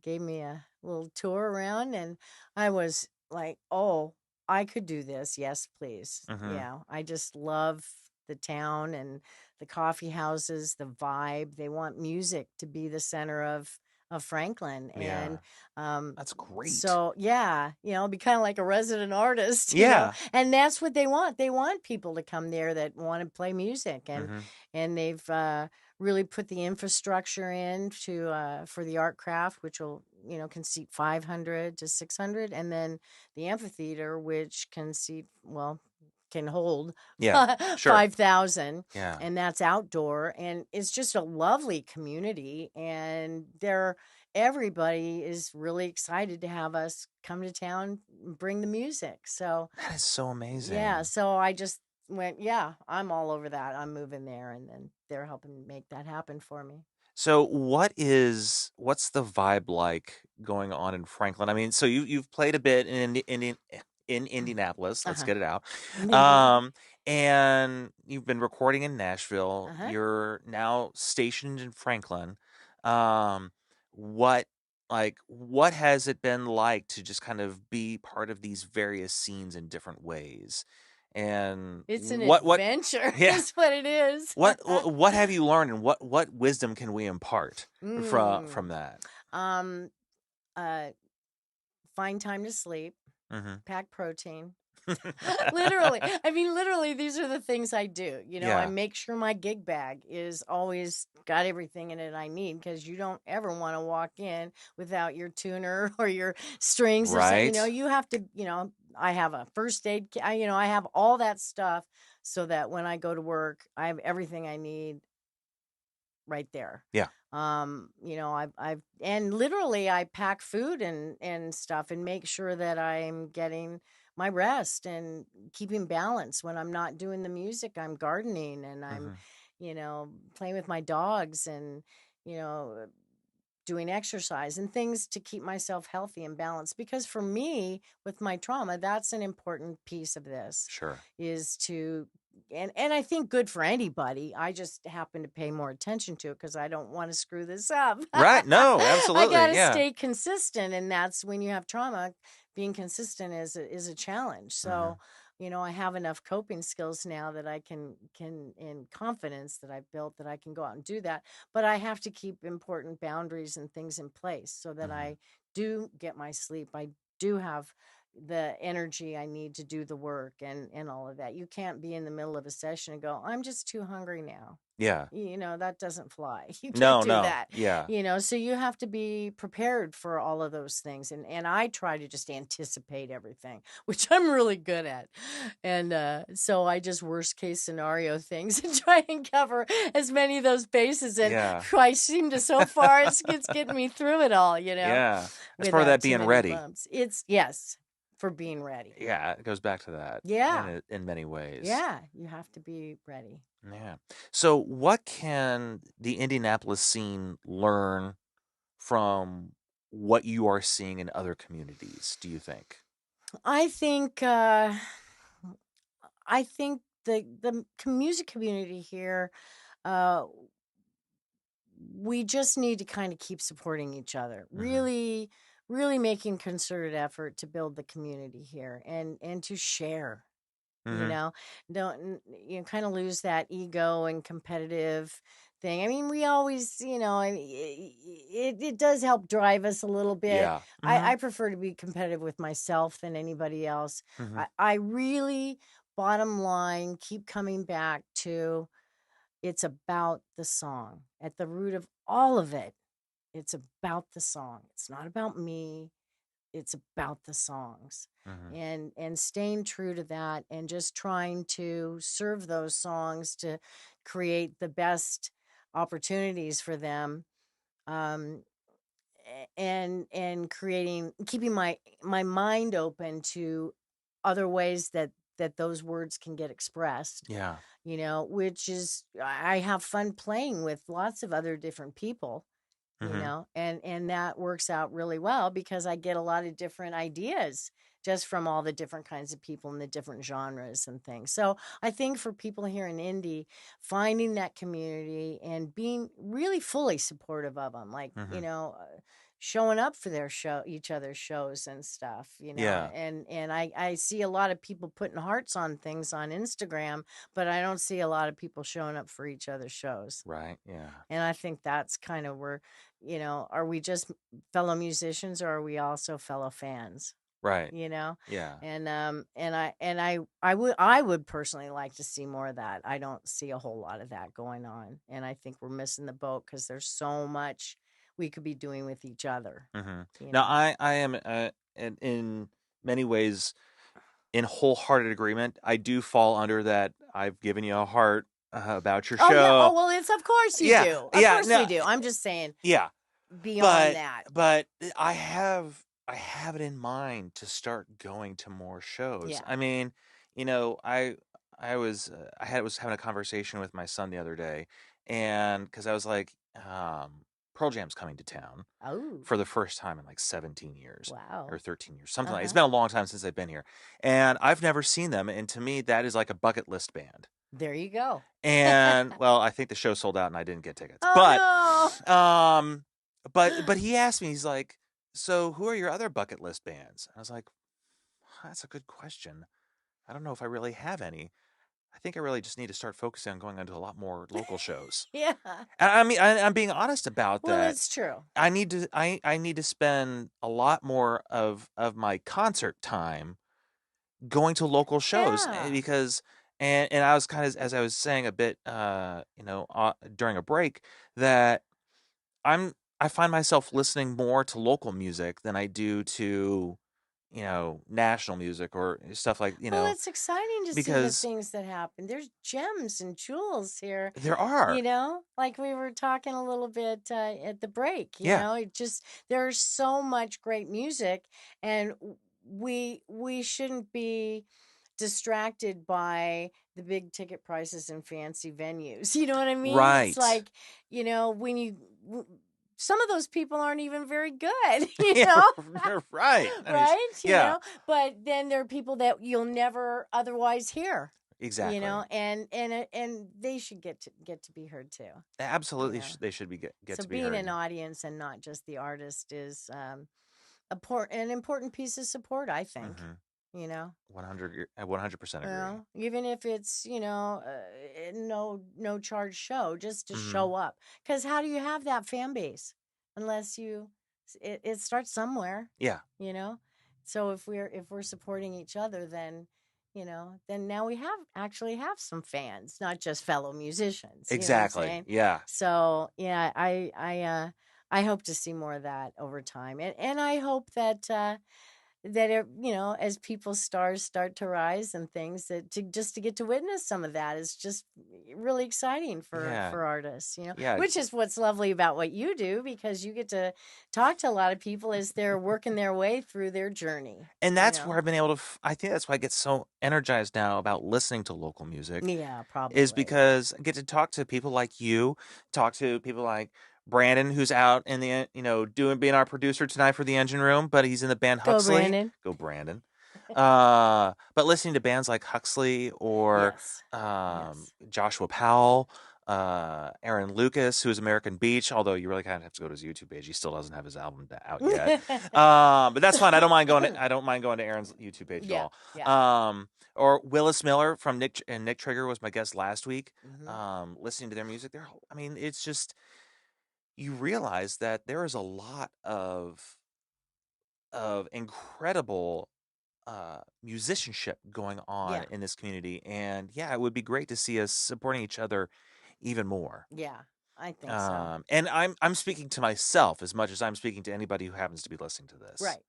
gave me a little tour around, and I was like, oh, I could do this, yes, please. Mm-hmm. Yeah, I just love the town and the coffee houses, the vibe. They want music to be the center of Franklin. Yeah. And um That's great. so yeah, be kind of like a resident artist, Yeah. and that's what they want. They want people to come there that want to play music, Mm-hmm. and they've really put the infrastructure in to for the art craft, which will can seat 500 to 600, and then the amphitheater, which can hold Yeah. Sure. 5,000, Yeah. and that's outdoor, and it's just a lovely community, and everybody is really excited to have us come to town and bring the music. So That is so yeah, amazing. so I just went, yeah, I'm all over that. I'm moving there, and then they're helping make that happen for me. So what's the vibe like going on in Franklin? I mean, so you've played a bit in Indianapolis, let's Uh-huh. get it out. Um and you've been recording in Nashville. Uh-huh. You're now stationed in Franklin. Um what what has it been like to just kind of be part of these various scenes in different ways? And It's an what adventure yeah, is what it is. what have you learned, and what wisdom can we impart from mm. that? Um uh find time to sleep, Mhm. pack protein. Literally. I mean, literally, these are the things I do. I Yeah. make sure my gig bag is always got everything in it I need, because you don't ever want to walk in without your tuner or your strings or something. Right? You have to, I have a first aid kit. I have all that stuff so that when I go to work, I have everything I need right there. Yeah. And literally I pack food and stuff, and make sure that I'm getting my rest and keeping balance. When I'm not doing the music, I'm gardening, and I'm, Mhm. playing with my dogs, and, you know, doing exercise and things to keep myself healthy and balanced. Because for me, with my trauma, that's an important piece of this, Sure. is to, and I think good for anybody. I just happen to pay more attention to it because I don't want to screw this up. Right. No, I got absolutely. to Yeah. stay consistent, and that's when you have trauma. Being consistent is a challenge. So, Mhm. I have enough coping skills now that I can in confidence that I've built, that I can go out and do that. But I have to keep important boundaries and things in place so that Mhm. I do get my sleep. I do have, the energy I need to do the work and all of that. You can't be in the middle of a session and go, I'm just too hungry now. Yeah. That doesn't fly. You can't No, do no. that. Yeah. So you have to be prepared for all of those things. And I try to just anticipate everything, which I'm really good at. And so I just worst case scenario things and try and cover as many of those bases. And Yeah. I seem to, so far, it's getting me through it all, Yeah. As part of without that too being many ready. bumps. It's, yes, for being ready. Yeah, it goes back to that Yeah. in many ways. Yeah. You have to be ready. Yeah. So, what can the Indianapolis scene learn from what you are seeing in other communities, do you think? I think the music community here, uh, we just need to kind of keep supporting each other. Mhm. Really, really making concerted effort to build the community here and to share. You Mhm. know, kind of lose that ego and competitive thing. I mean, we always, I mean, it does help drive us a little bit. Yeah. I Mhm. prefer to be competitive with myself than anybody else. Mhm. I really, bottom line, keep coming back to it's about the song. At the root of all of it, it's about the song. It's not about me, it's about the songs. Mhm. And staying true to that and just trying to serve those songs to create the best opportunities for them, um and creating, keeping my mind open to other ways that those words can get expressed, Yeah. which is, I have fun playing with lots of other different people, Mhm. and that works out really well because I get a lot of different ideas just from all the different kinds of people and the different genres and things. So I think for people here in Indy, finding that community and being really fully supportive of them, like, Mhm. showing up for their each other's shows and stuff, Yeah. and I see a lot of people putting hearts on things on Instagram, but I don't see a lot of people showing up for each other's shows. Right. Yeah. And I think that's kind of where, are we just fellow musicians or are we also fellow fans? Right. You know? Yeah. And I would personally like to see more of that. I don't see a whole lot of that going on. And I think we're missing the boat because there's so much we could be doing with each other, Mhm. you Now, know. I am in many ways in wholehearted agreement. I do fall under that. I've given you a heart about your Oh yeah. show. Oh well, it's of course you Yeah. do. Of Yeah. course No. we do. I'm just saying Yeah. beyond But that. I have it in mind to start going to more shows. Yeah. I mean, I was having a conversation with my son the other day, and because I was like, Pearl Jam's coming to town Oh, for the first time in like 17 years wow. or 13 years, something like. It's Uh-huh. been a long time since they've been here, and I've never seen them. And to me, that is like a bucket list band. There you go. And well, I think the show sold out, and I didn't get tickets. Oh But no. um, but he asked me, he's like, "So who are your other bucket list bands?" I was like, "That's a good question. I don't know if I really have any. I think I really just need to start focusing on going onto a lot more local shows." Yeah. And I mean, I'm being honest about Well, that. it's true. I need to spend a lot more of my concert time going to local shows Yeah. because and I was kind of, as I was saying a bit during a break, that I find myself listening more to local music than I do to, national music or stuff like, Well, it's exciting to see the because things that happen. There's gems and jewels here, there are. like we were talking a little bit at the break, Yeah. it just, there's so much great music, and we shouldn't be distracted by the big ticket prices and fancy venues. You know what I mean? It's Right. like, when some of those people aren't even very good, Yeah, right. I mean, right? yeah, But then there are people that you'll never otherwise hear, exactly. and they should get to be heard too, you Absolutely, know. they should get So to be being heard. an audience and not just the artist is an important piece of support, I think. Mm-hmm. You know, 100% agree. even if it's no charge show, just to Mm-hmm. show up. Because how do you have that fan base unless it starts somewhere, Yeah. you know? So if we're supporting each other, then then now we actually have some fans, not just fellow musicians. You know what I'm Exactly. saying? Yeah. So yeah, I hope to see more of that over time, and I hope that as people's stars start to rise and things, that to get to witness some of that is just really exciting for Yeah. for artists, Yeah. which is what's lovely about what you do, because you get to talk to a lot of people as they're working their way through their journey And you that's where know I've been able to I think that's why I get so energized now about listening to local music, yeah, is probably. because I get to talk to people like you, talk to people like Brandon, who's out in the being our producer tonight for the Engine Room, but he's in the band Go Huxley. Brandon. Go Brandon. But listening to bands like Huxley or Yes, yes. Joshua Powell, Aaron Lucas, who's American Beach, although you really kind of have to go to his YouTube page. He still doesn't have his album out yet. But that's fine. I don't mind going to Aaron's YouTube page at Yeah, all. yeah. Or Willis Miller from Nick Trigger was my guest last week. Hmm. Listening to their music, I mean, it's just, you realize that there is a lot of incredible musicianship going on Yeah, in this community, and yeah, it would be great to see us supporting each other even more. yeah, I think so. And I'm speaking to myself as much as I'm speaking to anybody who happens to be listening to this. Right.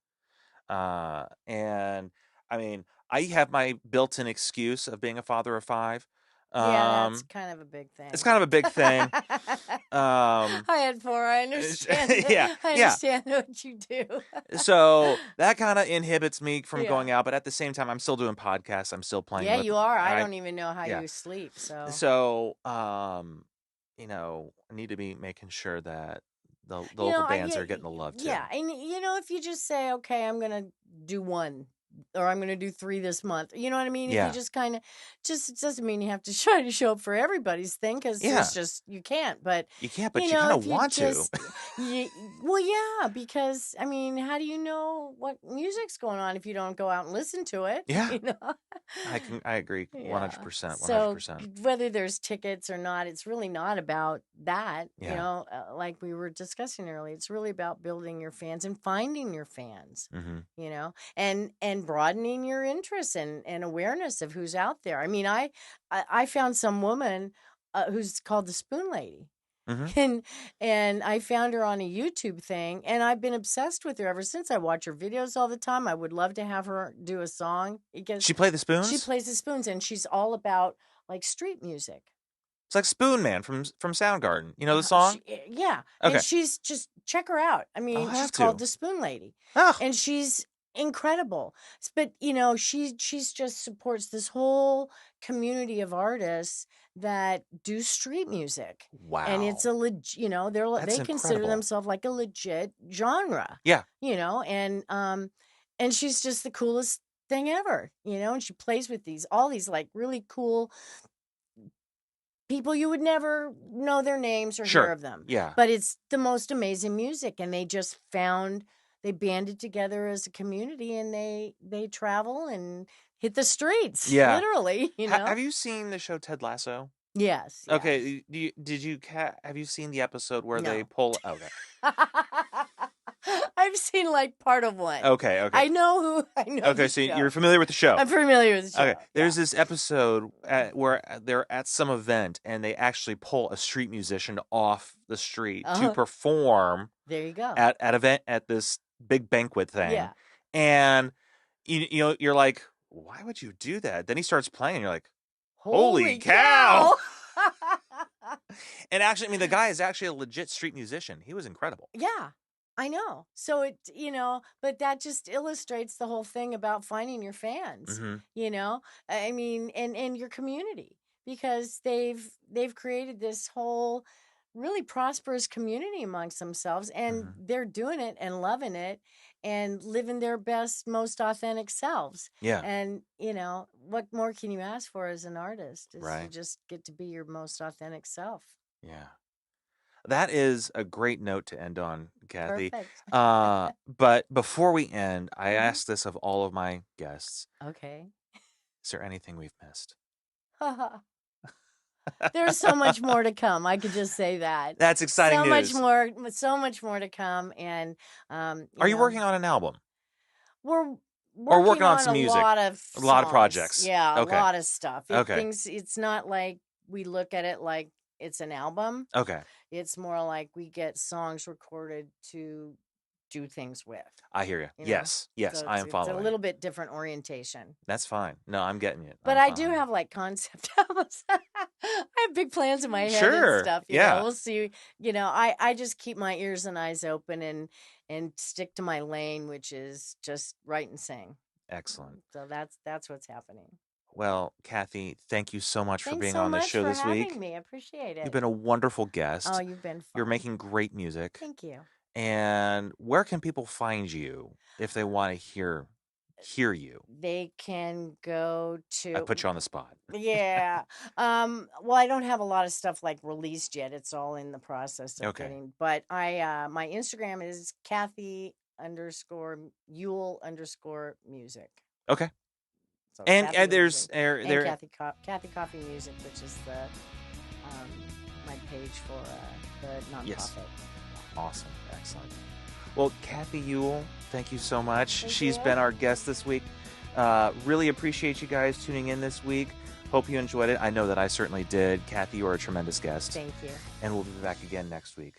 And I mean, I have my built-in excuse of being a father of five. Yeah, that's Um, kind of a big it's thing. kind of a big thing. I Um, had four. I understand. yeah, I yeah. understand what you do. So that kind of inhibits me from Yeah. going out, but at the same time, I'm still doing podcasts. I'm still playing Yeah, with, you are. I I, don't even know how yeah. you sleep. So, So, I need to be making sure that the local bands are getting the love yeah, too. and if you just say, okay, I'm gonna do one, or I'm gonna do three this month, you know what I mean? If you Yeah. just kind of, it doesn't mean you have to try to show up for everybody's thing, because Yeah. there's just you can't. But You can't, but you kind of if you want to. just, you, well, yeah, because I mean, how do you know what music's going on if you don't go out and listen to it? Yeah. You know. I agree Yeah. 100%. So 100%. whether there's tickets or not, it's really not about that, Yeah. like we were discussing earlier. It's really about building your fans and finding your fans, Mhm. and broadening your interests and awareness of who's out there. I mean, I found some woman who's called the Spoon Lady. Mhm. And I found her on a YouTube thing, and I've been obsessed with her ever since. I watch her videos all the time. I would love to have her do a song, because She played the she spoons? plays the spoons, and she's all about like street music. It's like Spoon Man from Soundgarden. You know the song? Yeah, and Okay. she's just, check her out. I I'll mean, she's have called to. the Spoon Lady, Oh, and she's incredible. But she's just supports this whole community of artists that do street music, and it's wow. a legit. That's They consider incredible. themselves like a legit genre. Yeah. And she's just the coolest thing ever. And she plays with all these like really cool people. You would never know their names or hear Sure. of them, Yeah. but it's the most amazing music, and they banded together as a community, and they travel and hit the streets Yeah. literally. Have you seen the show Ted Lasso? Yes, yes. Okay, have you seen the episode where they No. pull? Okay, I've seen like part of one. okay, okay, I know okay. the So show. you're familiar with the show? I'm familiar with the Okay, show. Yeah. there's this episode where they're at some event and they actually pull a street musician off the street to Uh-huh. perform There you go. at this big banquet thing, Yeah. and you're like, why would you do that? Then he starts playing, and you're like, holy Holy cow! cow. And actually, I mean, the guy is actually a legit street musician. He was incredible. Yeah, I know. So but that just illustrates the whole thing about finding your fans, Hmm. I mean, and your community, because they've created this whole really prosperous community amongst themselves, and Hmm. they're doing it and loving it and living their best, most authentic selves. Yeah. And, what more can you ask for as an artist, is you Right. just get to be your most authentic self. Yeah. That is a great note to end on, Kathy. Perfect. But before we end, I Mhm. ask this of all of my guests: Okay. is there anything we've missed? There's so much more to come. I could just say that. That's exciting news. So much more to come. And, Are you working on an album? We're Or working working on on some a music? lot of A lot of songs. projects. Yeah, a Okay. lot of stuff. Okay. It's not like we look at it like it's an album. Okay. It's more like we get songs recorded to do things with, I hear you. you know. Yes. Yes, So I am it's a following. little bit different orientation. That's fine. No, I'm getting it. But I'm I do fine. have like concept albums. I have big plans in my head and Sure. stuff, Yeah. We'll see. I just keep my ears and eyes open and stick to my lane, which is just write and sing. Excellent. So that's what's happening. Well, Kathy, thank you so much for Thanks being so on this much show for this having week. me. I appreciate You've it. been a wonderful Oh, guest. you've been You're fun. making great music. Thank you. And where can people find you if they want to hear you? They can go I to put you on the spot. yeah. Well, I don't have a lot of stuff like released yet. It's all in the process of Okay. getting. But my Instagram is Kathy _Yuhl _music. Okay. So And Kathy there's Music and there Kathy Coffee Music, which is the my page for the nonprofit. Yes. Awesome. Excellent. Well, Kathy Yuhl, thank you so much. Thank She's you. been our guest this week. Really appreciate you guys tuning in this week. Hope you enjoyed it. I know that I certainly did. Kathy, you are a tremendous guest. Thank you. And we'll be back again next week.